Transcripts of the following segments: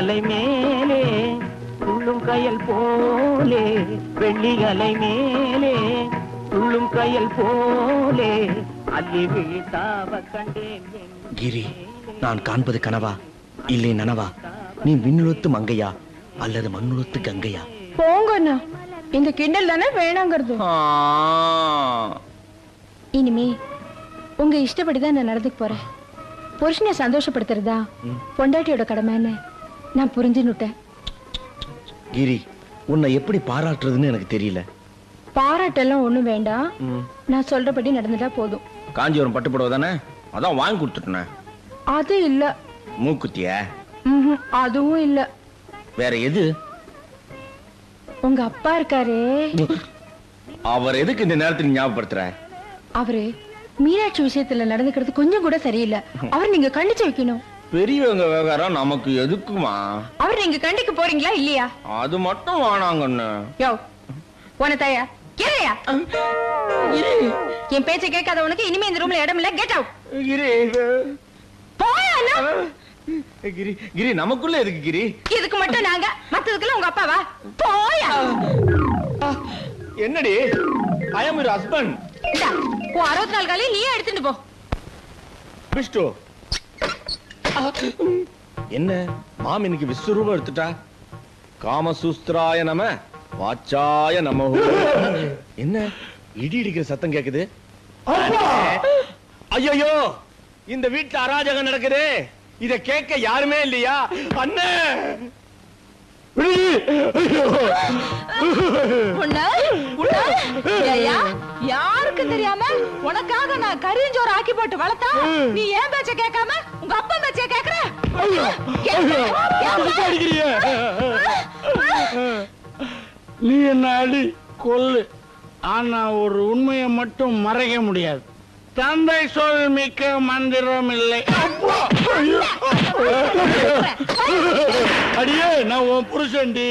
அலை மேலே துள்ளும் கயல் போலே, வெள்ளி அலை மேலே துள்ளும் கயல் போலே அள்ளி வீழ்த்தாவ கண்டேன். கிரி, நான் காண்பது கனவா இல்லை நனவா? நீ விண்ணுலத்து மங்கையா அல்லது மண்ணுலத்து கங்கையா? போங்கண்ணா, இந்த கிண்டல் தானே வேணாங்கிறது. இனிமே உங்க இஷ்டப்படிதான் நான் நடந்துக்க போறேன். புருஷனை சந்தோஷப்படுத்துறதா பொண்டாட்டியோட கடமைன்னு நான் புரிஞ்சுன்னுட்டேன். கிரி, உன்னை எப்படி பாராட்டுறதுன்னு எனக்கு தெரியல. பாராட்டெல்லாம் ஒண்ணும் வேண்டாம், நான் சொல்றபடி நடந்துட்டா போதும். காஞ்சிபுரம் பட்டுப்புடவை தானே, அதான் வாங்கி கொடுத்துட்டேன். அது இல்ல. மூக்குத்தியா? அதுவும் இல்ல. வேற எது? உங்க அப்பா இருக்காரே, அவர் எதுக்கு இந்த நேரத்தில் ஞாபகப்படுத்துற? அவரு மீனாட்சி விஷயத்துல நடந்துக்கிறது கொஞ்சம் கூட சரியில்லை. அவர் நீங்க கண்டிச்சு வைக்கணும். பெரியவங்க விவகாரம் நமக்கு எதுக்குமா? அவர் நீங்க கண்டிக்க போறீங்களா இல்லையா? அது மட்டும் வானாங்கன்னு. யோ போன தாயா கேளையா, என் பேச்சை கேட்காத உனக்கு இனிமே இந்த ரூம்ல இடம் இல்ல. Get out. கிரி, கிரி நமக்குள்ள எதுக்கு கிரி? இதுக்கு மட்டும் நாங்க, மத்ததுக்குள்ள உங்க அப்பாவா? போயா. என்னடி? ஐ அம் யுவர் ஹஸ்பண்ட். இந்தா உன் 64 காலையும் நீயே எடுத்துட்டு போ. விஷ்ணு, என்ன மாம் இன்னைக்கு விஸ்வரூபம் எடுத்துட்டா? காமசூஸ்திராய நம வாச்சாய நம. என்ன இடி இடிக்கிற சத்தம் கேக்குது? ஐயோ, இந்த வீட்டுல அராஜகம் நடக்குது. இத கேட்க யாருமே இல்லையா? அண்ணே, யாருக்கு தெரியாம உனக்காக நான் கரியஞ்சோறு ஆக்கி போட்டு வளர்த்தா நீ ஏன் பேச்ச கேட்காம உங்க அப்பா பேச்ச கேக்குற? நீ என்ன அடி கொல்லு, ஆனா ஒரு உண்மையை மட்டும் மறைக்க முடியாது. தந்தை சொல் மிக்க மந்திரம் இல்லை. அடியே, நான் உன் புருஷன்டி.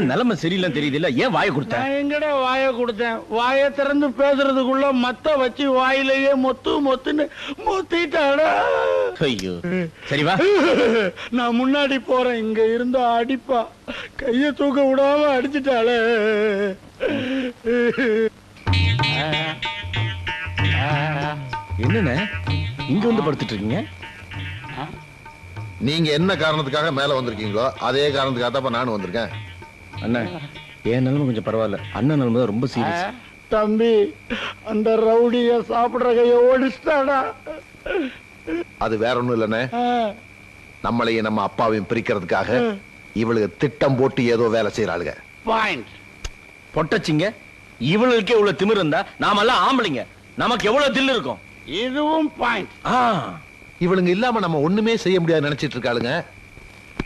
நிலைமை சரியில்லை தெரியுது. ஏன் வாயை கொடுத்த? எங்கடா வாயை கொடுத்தேன்? வாயை திறந்து பேசுறதுக்குள்ள மத்த வச்சு வாயிலேயே மொத்து மொத்துன்னு மொத்திட்டாடா. ஐயோ, சரி வா, நான் முன்னாடி போறேன். இங்க இருந்தா அடிப்பா, கைய தூக்க விடாம அடிச்சுட்டாளே. என்னண்ணே இங்க வந்து படுத்துட்டு இருக்கீங்க? நீங்க என்ன காரணத்துக்காக மேல வந்திருக்கீங்களோ அதே காரணத்துக்காக தான் நானும் வந்திருக்கேன். அண்ணா, என் நிலைமை கொஞ்சம் பரவாயில்ல. அண்ணன் நிலைமை தான் ரொம்ப சீரியஸ். தம்பி, அந்த ரவுடிய சாப்பிடுற கைய ஓடிச்சிட்டாடா. அது வேற ஒண்ணும் இல்லனே, நம்மளையும் நம்ம அப்பாவையும் பிரிக்கிறதுக்காக இவளுக்கு திட்டம் போட்டு ஏதோ வேலை செய்யறாளுங்க. பாயிண்ட். பொட்டச்சிங்க, இவளுக்கே இவ்வளவு திமிரு இருந்தா நாமெல்லாம் ஆம்பளைங்க, நமக்கு எவ்வளவு தில்லு இருக்கும். இதுவும் பாயிண்ட். இவளுங்க இல்லாம நம்ம ஒண்ணுமே செய்ய முடியாது நினைச்சிட்டு இருக்காளுங்க.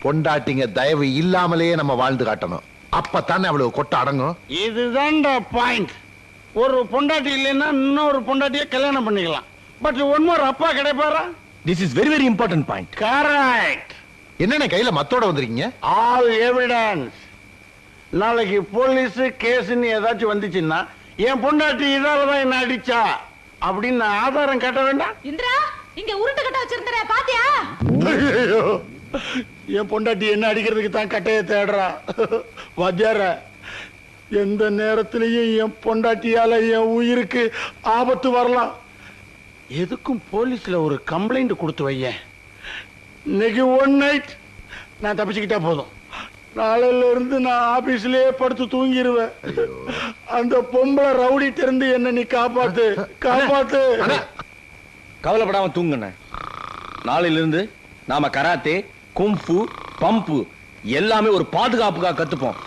பொண்டாட்டிங்க தயவு இல்லாமலேயே நம்ம வாழ்ந்து காட்டணும், அப்பத்தானே அவளுக்கு கொட்ட அடங்கும். இதுதான்டா பாயிண்ட். ஒரு பொண்டாட்டி இல்லைன்னா இன்னொரு பொண்டாட்டியை கல்யாணம் பண்ணிக்கலாம். பட் ஒன் மோர் அப்பா கிடைப்பாரா? This is very very important point. Correct. என்னென்ன கையில மத்தோட வந்திருக்கீங்க? All evidence. நாளைக்கு போலீஸ் கேஸ்ன்னு ஏதாச்சும் வந்துச்சுன்னா என் பொண்டாட்டி இதாலதான் என்ன அடிச்சா அப்படின்னு ஆதாரம் கட்ட வேண்டாம். இந்திரா, இங்க உருட்டு கட்ட வச்சிருந்தற பாத்தியா? என் பொண்டாட்டி என்ன அடிக்கிறதுக்கு தான் கட்டைய தேடுறா. வாத்தியார, எந்த நேரத்திலையும் என் பொண்டாட்டியால என் உயிருக்கு ஆபத்து வரலாம். எதுக்கும் போலீஸ்ல ஒரு கம்ப்ளைண்ட் கொடுத்து வையேன். இன்னைக்கு ஒன் நைட் நான் தப்பிச்சுக்கிட்டா போதும். நாளையில இருந்து நான் ஆபீஸ்லயே படுத்து தூங்கிடுவேன். அந்த பொம்பளை ரவுடி தெரிந்து என்ன நீ காப்பாத்து, காப்பாத்து. கவலைப்படாம தூங்குன. நாளையில இருந்து நாம கராத்தே, கும்ஃபு, பம்பு எல்லாமே ஒரு பாதுகாப்புக்காக கத்துப்போம்.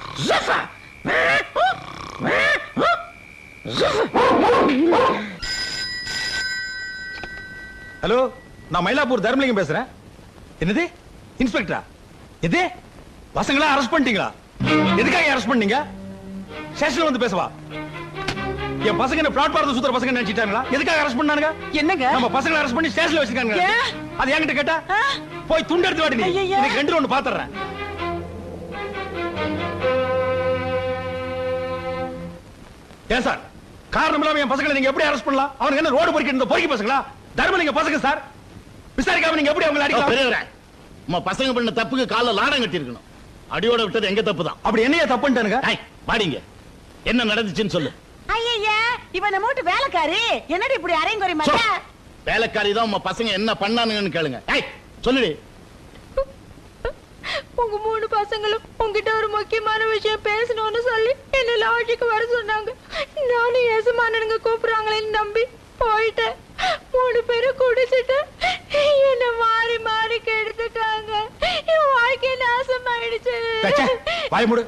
விசாரிக்காம நீங்க எப்படி அவங்களை அடிக்கலாம்? பெரியவரே, நம்ம பசங்க பண்ண தப்புக்கு கால லாடம் கட்டி இருக்கணும். அடியோட விட்டது எங்க தப்பு தான். அப்படி என்னையா தப்புன்ட்டானுங்க? பாடிங்க, என்ன நடந்துச்சுன்னு சொல்லு. ஐயா இவன் மூட்டு வேலைக்காரி என்னடி இப்படி அரைங்குறை மாட்ட? வேலைக்காரி தான் உங்க பசங்க என்ன பண்ணானுங்கன்னு கேளுங்க. சொல்லுடி. உங்க 3 பசங்களும் உங்ககிட்ட ஒரு முக்கியமான விஷயம் பேசணும்னு சொல்லி என்ன லாட்ஜுக்கு வர சொன்னாங்க. நானும் எசமானனுங்க கூப்பிடுறாங்களேன்னு நம்பி போயிட்டேன். 3 பேரும் குடிச்சிட்டு என்ன மாறி மாறி கெடுத்துட்டாங்க. என் வாழ்க்கை நாசமாயிடுச்சு. வாய் மூடு.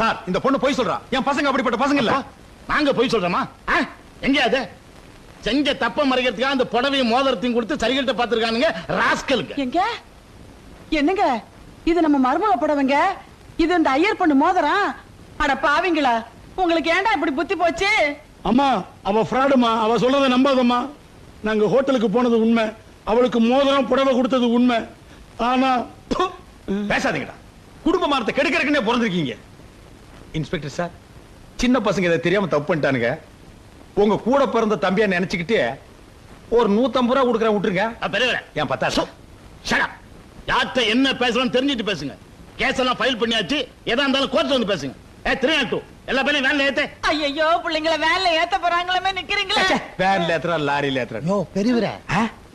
சார், இந்த பொண்ணு போய் சொல்றா. என் பசங்க அப்படிப்பட்ட பசங்க இல்ல. நாங்க போய் சொல்றோமா? எங்க அது செஞ்ச தப்ப மறைக்கிறதுக்காக அந்த புடவையும் மோதிரத்தையும் கொடுத்து சரிகிட்ட பாத்துருக்கானுங்க ராஸ்கலுங்க. எங்க என்னங்க இது நம்ம மருமக புடவைங்க. இது இந்த ஐயர் பொண்ணு மோதிரம். அட பாவிங்களா, உங்களுக்கு ஏன்டா இப்படி புத்தி போச்சு? அம்மா, அவ ஃப்ராடுமா. அவ சொல்றதை நம்பாதம்மா. நாங்க ஹோட்டலுக்கு போனது உண்மை, அவளுக்கு மோதிரம் புடவை கொடுத்தது உண்மை. ஆனா பேசாதீங்கடா. குடும்ப மானத்தை கெடுக்கிறதுக்குன்னே பிறந்திருக்கீங்க. இன்ஸ்பெக்டர் சார், சின்ன பசங்க இதை தெரியாம தப்பு பண்ணிட்டானுங்க. உங்க கூட பிறந்த தம்பியா நினைச்சுக்கிட்டு ஒரு 150 ரூபா கொடுக்குறேன், விட்டுருங்க. பெரியவரே, ஏன் 10,000? யார்கிட்ட என்ன பேசலாம் தெரிஞ்சுட்டு பேசுங்க. கேஸ் எல்லாம் ஃபைல் பண்ணியாச்சு. எதா இருந்தாலும் கோர்ட்ல வந்து பேசுங்க. 302 எல்லா பேரையும் வேன்ல ஏத்து. ஐயோ பிள்ளைங்களை வேன்ல ஏத்த போறாங்களே நிக்கிறீங்களா? வேன்ல ஏத்துறா, லாரியில ஏத்துறா. யோ பெரியவரே,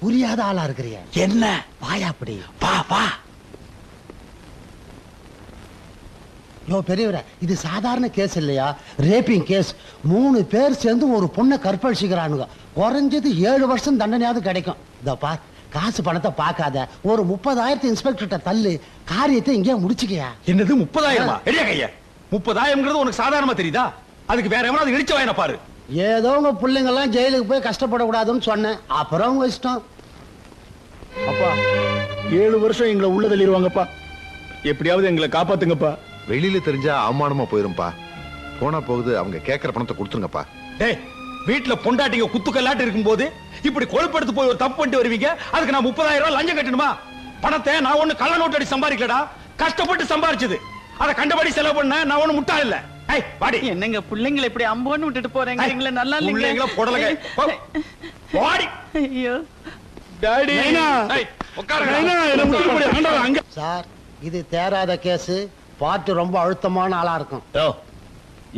புரியாத ஆளா இருக்கிறிய. என்ன வாயா அப்படி. வா வா. யோ பெரியவரே, இது சாதாரண கேஸ் இல்லையா, ரேப்பிங் கேஸ். 3 பேர் சேர்ந்து ஒரு பொண்ணை கற்பழிச்சுக்கிறானுங்க. குறைஞ்சது 7 வருஷம் தண்டனையாவது கிடைக்கும். இதப்பா, காசு பணத்தை பார்க்காத, ஒரு 30,000 இன்ஸ்பெக்டர்கிட்ட தள்ளு, காரியத்தை இங்கே முடிச்சுக்கியா. என்னது 30,000? எடியா கைய. 30,000 உனக்கு சாதாரணமா தெரியுதா? அதுக்கு வேற எவனாவது இடிச்சு வாயின பாரு. ஏதோ உங்க பிள்ளைங்க எல்லாம் ஜெயிலுக்கு போய் கஷ்டப்படக்கூடாதுன்னு சொன்னேன். அப்புறம் உங்க இஷ்டம். அப்பா, 7 வருஷம் எங்களை உள்ள தள்ளிடுவாங்கப்பா. எப்படியாவது எங்களை காப்பாத்துங்கப்பா. வெளியில தெரிஞ்சா அவமானமா போயிரும்பா. போனா போகுது, அவங்க கேட்கிற பணத்தை கொடுத்துருங்கப்பா. டேய், வீட்டுல பொண்டாட்டிங்க குத்துக்கல்லாட்டு இருக்கும்போது இப்படி கொழுப்படுத்து போய் ஒரு தப்பு பண்ணிட்டு வருவீங்க. அதுக்கு நான் 30,000 ரூபாய் லஞ்சம் கட்டணுமா? பணத்தை நான் ஒண்ணு கள்ள நோட்டு அடி சம்பாதிக்கலடா, கஷ்டப்பட்டு சம்பாரிச்சது. அத கண்டபடி செலவு பண்ண நான் ஒண்ணு முட்டாள் இல்ல. ஏய் வாடி. என்னங்க பிள்ளைங்களை இப்படி அம்போன்னு விட்டுட்டு போறீங்க? நல்லா இல்லைங்களா? போடலங்க. வாடி. ஐயோ டாடி, ஏய், உட்காருங்க. அங்க சார், இது தேராத கேஸ். பார்த்து ரொம்ப அழுத்தமான ஆளா இருக்கும்.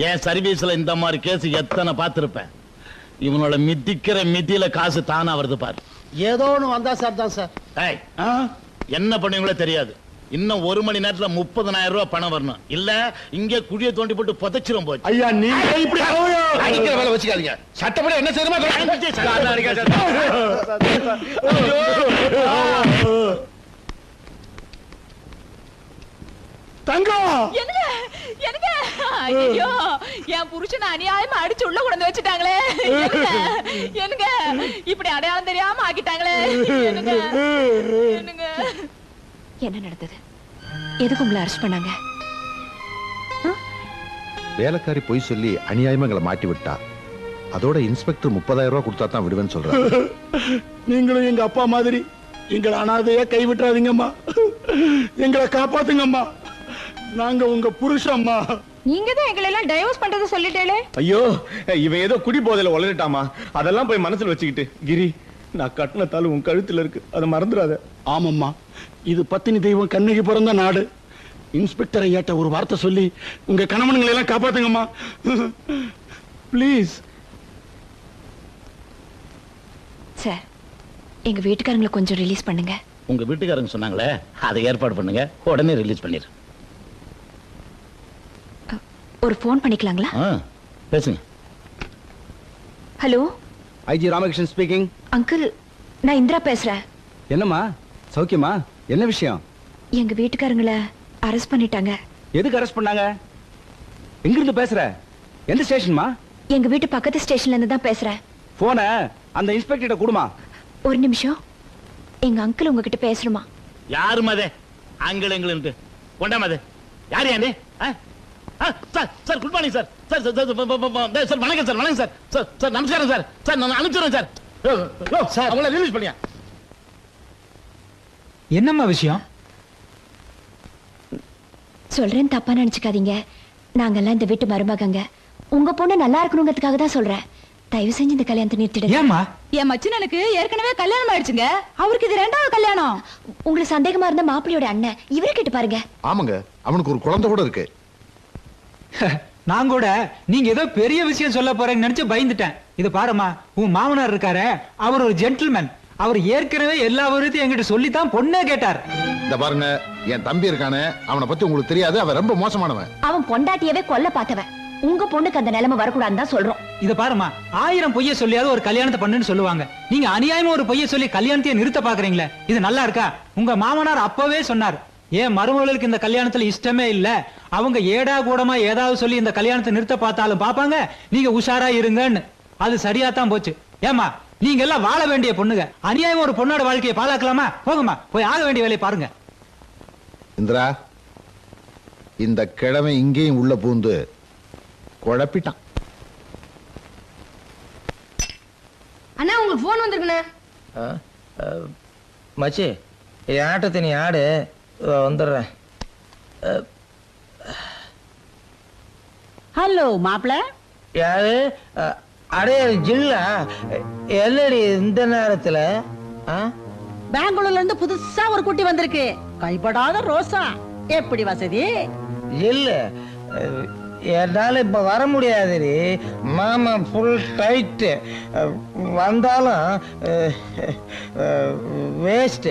என் சர்வீஸ்ல இந்த மாதிரி கேஸ் எத்தனை பார்த்திருப்பேன். இவனோட மிதிக்கிற மிதியில காசு தானா வருது பாரு. ஏதோ ஒண்ணு வந்தா சார் தான் சார். என்ன பண்ணுவீங்களோ தெரியாது. இன்னும் 1 மணி நேரத்துல 30,000 ரூபாய் பணம் வரணும். இல்ல இங்கே குழிய தோண்டி போட்டு புதைச்சிரும் போச்சு. ஐயா, நீங்க இப்படி அடிக்கிற வேலை வச்சுக்காதீங்க. சட்டப்படி என்ன செய்யணுமோ தங்கம். எனக்கு ஐயோ, என் புருஷனை அநியாயமா அடிச்சு உள்ள கொண்டு வச்சுட்டாங்களே. எனக்கு இப்படி அடையாளம் தெரியாம ஆக்கிட்டாங்களே. என்ன நடந்தது? எதுக்கு உங்களை அரெஸ்ட் பண்ணாங்க? வேலைக்காரி பொய் சொல்லி அநியாயமா எங்களை மாட்டி விட்டா. அதோட இன்ஸ்பெக்டர் 30,000 ரூபாய் கொடுத்தா தான் விடுவேன்னு சொல்றாரு. நீங்களும் எங்க அப்பா மாதிரி எங்களை அனாதையா கைவிட்டுறாதீங்கம்மா. எங்களை காப்பாத்துங்கம்மா. நாங்க உங்க புருஷம்மா. நீங்க தான் எங்களை எல்லாம் டைவர்ஸ் பண்றத சொல்லிட்டேளே. ஐயோ, இவன் ஏதோ குடி போதையில உளறிட்டாமா. அதெல்லாம் போய் மனசுல வச்சுக்கிட்டு. கிரி, நான் கட்டின தாலு உன் கழுத்துல இருக்கு, அதை மறந்துடாத. ஆமாம்மா, இது பத்தினி தெய்வம் கண்ணகி பிறந்த நாடு. இன்ஸ்பெக்டரை ஏட்ட ஒரு வார்த்தை சொல்லி உங்க கணவன்களை எல்லாம் காப்பாத்துங்கம்மா. பிளீஸ். சார், எங்க வீட்டுக்காரங்களை கொஞ்சம் ரிலீஸ் பண்ணுங்க. உங்க வீட்டுக்காரங்க சொன்னாங்களே, அதை ஏற்பாடு பண்ணுங்க. உடனே ரிலீஸ் பண்ணிரு. ஒரு ஃபோன் பண்ணிக்கலாங்களா? பேசுங்க. Hello, IG Ramakrishnan speaking. Uncle, நான் இந்திரா பேசுறேன். என்னம்மா, சௌக்கியமா? என்ன விஷயம்? எங்க வீட்டுக்காரங்களை அரெஸ்ட் பண்ணிட்டாங்க. எதுக்கு அரெஸ்ட் பண்ணாங்க? எங்க இருந்து பேசுற? எந்த ஸ்டேஷன்மா? எங்க வீட்டு பக்கத்து ஸ்டேஷன்ல இருந்து தான் பேசுறேன். போன அந்த இன்ஸ்பெக்டர் கொடுமா. ஒரு நிமிஷம், எங்க அங்கிள் உங்ககிட்ட பேசணுமா? யாரு மதே அங்கிள் எங்களுக்கு கொண்டாமதே? யாரு யாரு? Sir, sir, good morning sir. Sir, sir, வணக்கம் சார். வணக்கம் சார். சார், சார், நமஸ்காரம் சார். சார், நான் அனுப்பிச்சுறேன் சார். சார், அவங்கள ரிலீஸ் பண்ணியா? என்னம்மா விஷயம்? சொல்றேன், தப்பா நினைச்சுக்காதீங்க. நாங்கெல்லாம் இந்த வீட்டு மருமகங்க. உங்க பொண்ணு நல்லா இருக்கணுங்கிறதுக்காக தான் சொல்றேன். தயவு செஞ்சு இந்த கல்யாணத்தை நிறுத்திடுங்க. ஏமா? என் மச்சினனுக்கு ஏற்கனவே கல்யாணம் ஆயிடுச்சுங்க. அவருக்கு இது 2வது கல்யாணம். உங்களுக்கு சந்தேகமா இருந்த மாப்பிள்ளையோட அண்ணன் இவரை கேட்டு பாருங்க. ஆமாங்க, அவனுக்கு ஒரு குழந்தை கூட இருக்கு. நான் கூட நீங்க ஏதோ பெரிய விஷயம் சொல்ல போறேன்னு நினைச்சு பயந்துட்டேன். இது பாருமா, உன் மாமனார் இருக்காரு, அவர் ஒரு ஜென்டில்மேன். அவர் ஏற்கனவே எல்லா விவரத்தையும் என்கிட்ட சொல்லித்தான் பொண்ணே கேட்டார். இந்த பாருங்க, என் தம்பி இருக்கானே, அவனை பத்தி உங்களுக்கு தெரியாது, அவன் ரொம்ப மோசமானவன். அவன் பொண்டாட்டியவே கொல்ல பார்த்தவன். உங்க பொண்ணுக்கு அந்த நிலைமை வரக்கூடாதுன்னு தான் சொல்றோம். இத பாருமா, 1000 பொய்ய சொல்லியாவது ஒரு கல்யாணத்தை பண்ணுன்னு சொல்லுவாங்க. நீங்க அநியாயமா ஒரு பொய்ய சொல்லி கல்யாணத்தையே நிறுத்த பாக்குறீங்களே, இது நல்லா இருக்கா? உங்க மாமனார் அப்பவே சொன்னார், ஏன் மருமகளுக்கு இந்த கல்யாணத்துல இஷ்டமே இல்ல, அவங்க ஏடா கூடமா ஏதாவது சொல்லி இந்த கல்யாணத்தை நிறுத்த பார்த்தாலும் பாப்பாங்க, நீங்க உஷாரா இருங்கன்னு. அது சரியா தான் போச்சு. ஏமா, நீங்க எல்லாம் வாழ வேண்டிய பொண்ணுங்க, அநியாயமா ஒரு பொண்ணோட வாழ்க்கையை பாழாக்கலாமா? போங்கம்மா, போய் ஆக வேண்டிய வேலையை பாருங்க. இந்திரா, இந்த கிழமை இங்கேயும் உள்ள பூந்து குழப்பிட்டான். அண்ணா உங்களுக்கு போன் வந்திருக்குண்ணே. மச்சி, என் ஆட்டத்தை நீ ஆடு, வந்துடுறேன். ஹலோ மாப்பிள்ள. யாரு? அடே ஜில்லா, என்னடி இந்த நேரத்துல? பெங்களூர்ல இருந்து புதுசா ஒரு குட்டி வந்திருக்கு, கைப்படாத ரோசா. எப்படி வசதி? இல்ல, என்னால இப்ப வர முடியாதுடி, மாமா ஃபுல் டைட். வந்தாலும் வேஸ்ட்.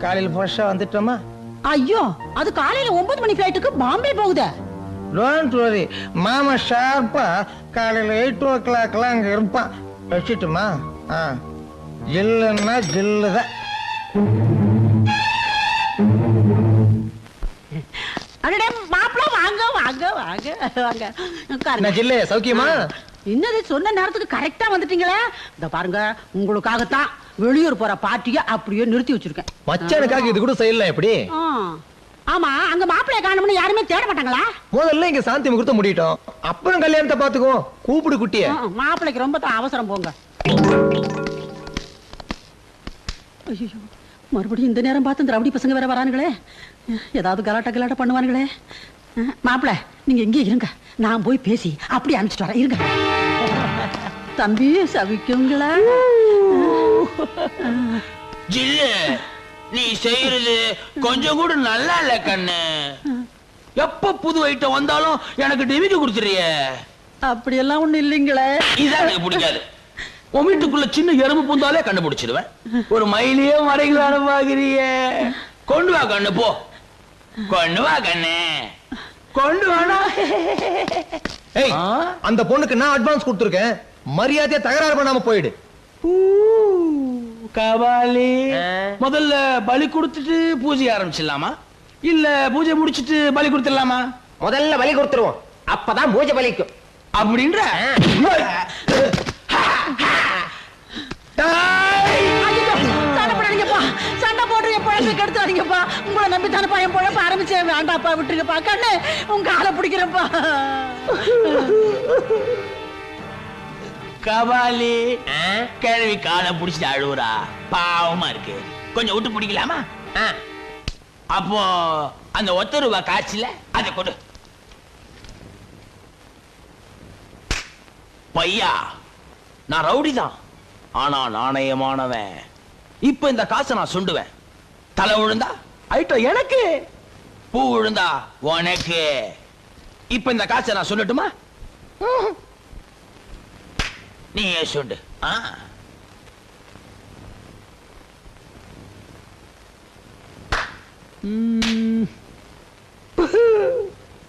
காலையில் ஃப்ரெஷ்ஷா வந்துட்டோமா? ஐயோ, அது காலையில 9 மணி ஃபிளைட்டுக்கு பாம்பே போகுதே. டோன்ட் வரி, மாமா ஷார்ப்பா காலையில் 8 o'clock அங்க இருப்பான். வச்சுட்டுமா? ஜில்லுன்னா ஜில்லுதான். அடடே மாப்பிள்ள, வாங்க வாங்க வாங்க வாங்க. என்ன ஜில்லு, சௌக்கியமா? என்னது, சொன்ன நேரத்துக்கு கரெக்டா வந்துட்டீங்களே. இந்த பாருங்க, உங்களுக்காகத்தான் வெளியூர் போற பார்ட்டிய அப்படியே நிறுத்தி வச்சிருக்கேன். மச்சானுக்காக இது கூட செய்யலாம் எப்படி? ஆமா, அங்க மாப்பிள்ளைய காணோம்னு யாருமே தேட மாட்டாங்களா? முதல்ல இங்க சாந்தி முகூர்த்தம் முடிட்டோம், அப்புறம் கல்யாணத்தை பாத்துக்குவோம். கூப்பிடு குட்டிய. மாப்பிள்ளைக்கு ரொம்ப அவசரம், போங்க. ஐயோ, மறுபடியும் இந்த நேரம் பார்த்து இந்த ரவுடி பசங்க வேற வரானுங்களே, ஏதாவது கலாட்டா பண்ணுவானுங்களே. மாப்பிள்ள, நீங்க எங்கே இருங்க, நான் போய் பேசி அப்படி அனுப்பிச்சிட்டு வரேன். இருங்க. தம்பி சவிக்குங்களா? ஜில்லு, நீ செய்யறது கொஞ்சம் கூட நல்லா இல்ல கண்ணு. எப்ப புது ஐட்டம் வந்தாலும் எனக்கு டிமிக்கு கொடுத்துறிய. அப்படியெல்லாம் ஒண்ணு இல்லைங்களே. இதான் எனக்கு பிடிக்காது. உன் வீட்டுக்குள்ள சின்ன எறும்பு பூந்தாலே கண்டுபிடிச்சிடுவேன். ஒரு மயிலையே மறைகளான பாக்குறிய. கொண்டு வா கண்ணு, போ. கொண்டு வா கண்ணு, கொண்டு வாடா. ஏய், அந்த பொண்ணுக்கு நான் அட்வான்ஸ் கொடுத்துருக்கேன், மரியாதையா தகராறு பண்ணாம போயிடு. கபாலி, முதல்ல பலி கொடுத்துட்டு பூஜை ஆரம்பிச்சிடலாமா, இல்ல பூஜை முடிச்சிட்டு பலி கொடுத்துடலாமா? முதல்ல பலி கொடுத்துருவோம், அப்பதான் பூஜை பலிக்கும். அப்படின்ற சண்டை போடுற பழத்தை கெடுத்தாதீங்கப்பா. உங்களை நம்பி தானப்பா என் பழப்ப ஆரம்பிச்சேன். வேண்டாப்பா, விட்டுருங்கப்பா. கண்ணு, உங்க காலை பிடிக்கிறப்பா. கபாலி, கிழவி காலை பிடிச்சிட்டு அழுவுறா, பாவமா இருக்கு. கொஞ்சம் விட்டு பிடிக்கலாமா? அப்போ அந்த 1 ரூபாய் காய்ச்சல அதை கொடு. பையா, நான் ரவுடி தான், ஆனா நாணயமானவன். இப்ப இந்த காசை நான் சுண்டுவேன். தலை விழுந்தா ஐட்டம் எனக்கு, பூ விழுந்தா உனக்கு. இப்ப இந்த காசை நான் சொல்லட்டுமா? நீ சுண்டு.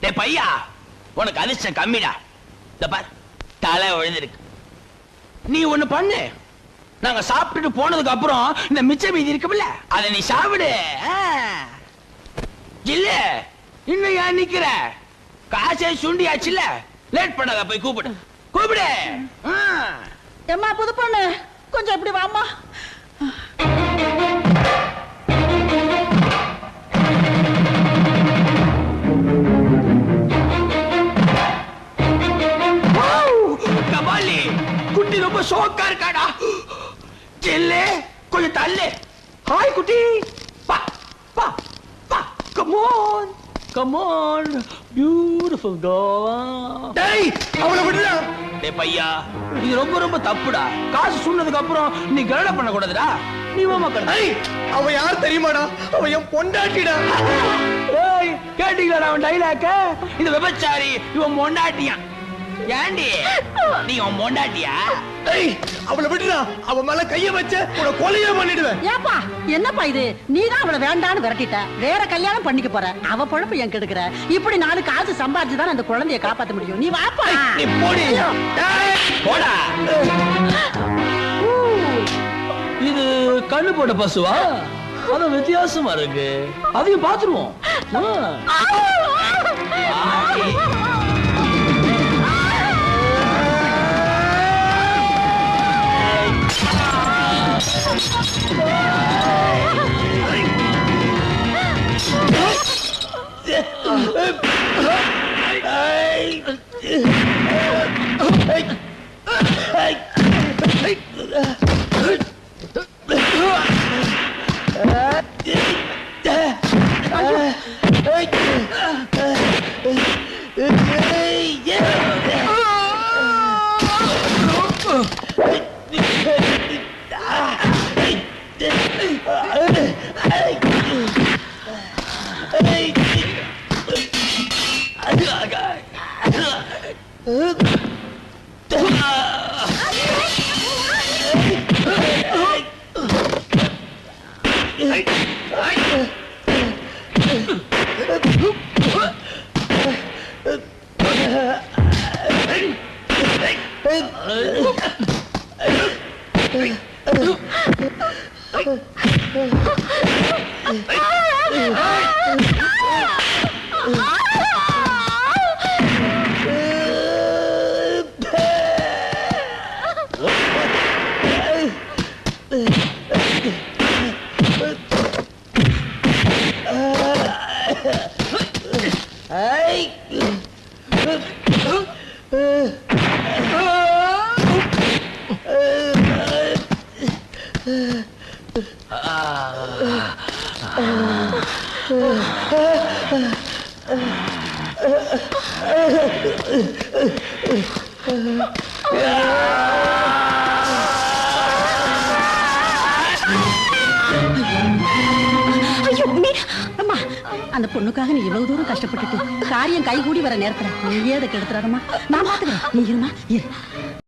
டேய் பையா, உனக்கு அதிர்ஷ்டம் கம்மிடா. இந்த பார், தலை விழுந்திருக்கு. நீ ஒண்ணு பண்ணு, நாங்க சாப்பிட்டுட்டு போனதுக்கு அப்புறம் இந்த மிச்ச மீதி இருக்குல்ல, அதை நீ சாப்பிடு. இல்ல இன்னும் ஏன் நிக்கிற? காசை சுண்டியாச்சுல, லேட் பண்ணாத, போய் கூப்பிடு, கூப்பிடு. எம்மா புது பொண்ணு, கொஞ்சம் இப்படி வாம்மா. கபாலி, குட்டி ரொம்ப ஷோக்கா இருக்காடா. செல்லே, கொஞ்சம் தள்ளு. ஹாய் குட்டி, பா பா பா, come on. Come on beautiful girl. டேய் அவளை விடுடா. டேய் பையா, இது ரொம்ப ரொம்ப தப்புடா. காசு சொன்னதுக்கு அப்புறம் நீ கலட பண்ண கூடாதுடா. நீ மக்கள் டேய் அவ யார் தெரியுமாடா? அவ என் பொண்டாட்டிடா. ஏய் கேட்டீங்களா அவன் டைலாக்க? இந்த விபச்சாரி இவன் மொண்டாட்டியா? ஏண்டி நீ உன் மொண்டாட்டியா? டேய் அவளை விடுடா. அவ மேல கைய வச்ச உன கொலையே பண்ணிடுவேன். ஏப்பா என்னப்பா இது? நீதான் அவளை வேண்டான்னு விரட்டிட்ட, வேற கல்யாணம் பண்ணிக்க போற. அவ பொழப்பு என் கெடுக்கிற. இப்படி 4 காசு சம்பாதிச்சுதான் அந்த குழந்தைய காப்பாத்த முடியும். நீ வாப்பா. நீ போடி. டேய் போடா. இது கண்ணு போட்ட பசுவா? அது வித்தியாசமா இருக்கு. அதையும் பாத்துருவோம். அம்மா, அந்த பொண்ணுக்காக நீ இவ்வளவு தூரம் கஷ்டப்பட்டுட்டு காரியம் கைகூடி வர நேரத்துல நீ ஏதை கெடுத்துறாதம்மா. நான் பாத்துக்கிறேன். நீ இருமா இரு.